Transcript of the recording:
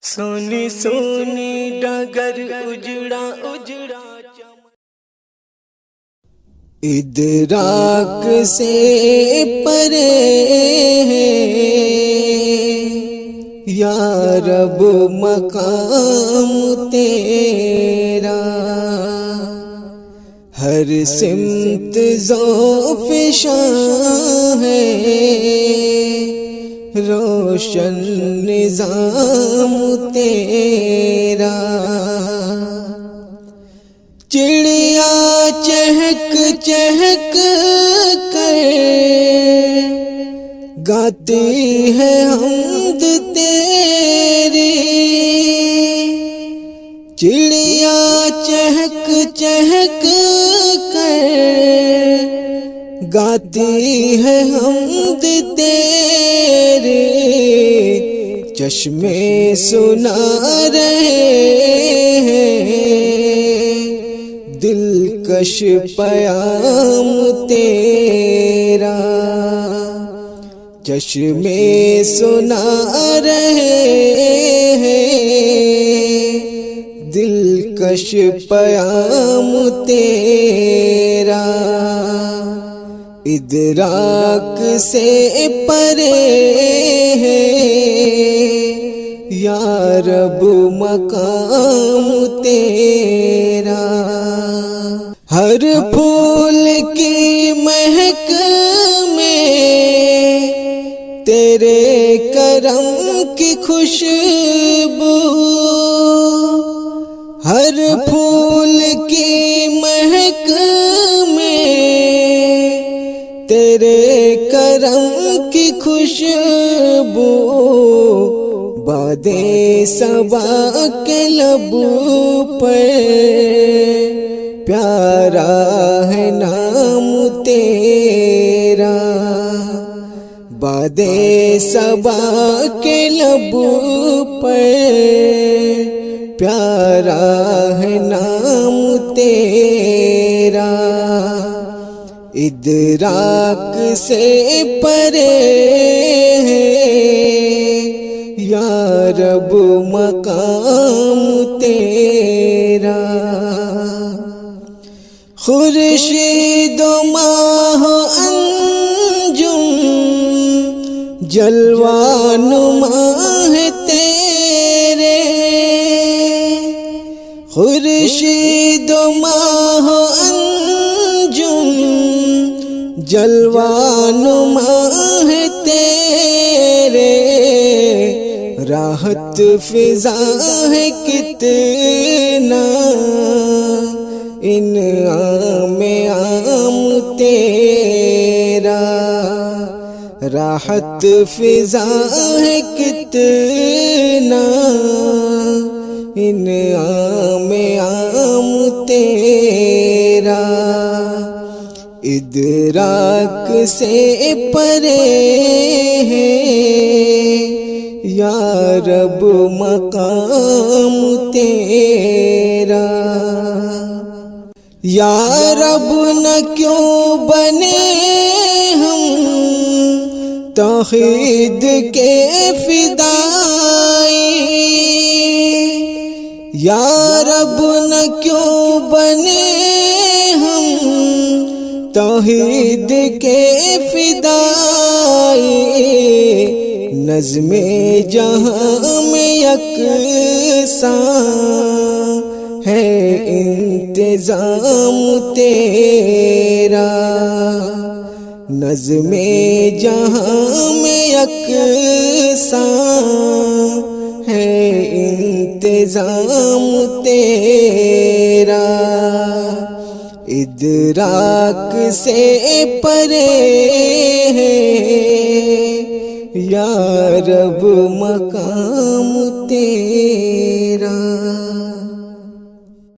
سونی سونی ڈگر اجڑا اجڑا ادراک سے پرے یا رب مقام تیرا، ہر سمت ذوف شاں ہے، روشن نظام تیرا۔ چڑیا چہک چہک کر گاتی ہے حمد تیری، چڑیا چہک چہک کر گاتی ہے حمد تیری، چشمے سنا رہے ہیں دلکش پیام تیرا، چشمے سنا رہے ہیں دلکش پیام تیرا، ادراک سے پرے ہے یا رب مقام تیرا۔ ہر پھول کی مہک میں تیرے کرم کی خوشبو، ہر پھول کی مہک میں تیرے کرم کی خوشبو، بادِ صبا کے لب پر پیارا ہے نام تیرا، بادِ صبا کے لب پر پیارا ہے نام تیرا، ادراک سے پرے ہے یا رب مقام تیرا۔ خورشید و ماہ و انجم جلوہ نما ہے تیرے، خورشید و ماہ و انجم جلوہ نما ہے تیرے، راحت فضا ہے کتنا انعام عام تیرا، راحت فضا ہے کتنا انعام عام تیرا، ادراک سے پرے ہے یا رب مقام تیرا۔ یا رب نہ کیوں بنے ہم توحید کے فدائی، یا رب نہ کیوں بنے ہم توحید کے فدائی، نظم جہاں میں یکساں ہے انتظام تیرا، نظم جہاں میں یکساں ہے انتظام تیرا، ادراک سے پرے ہے یا رب مقام تیرا۔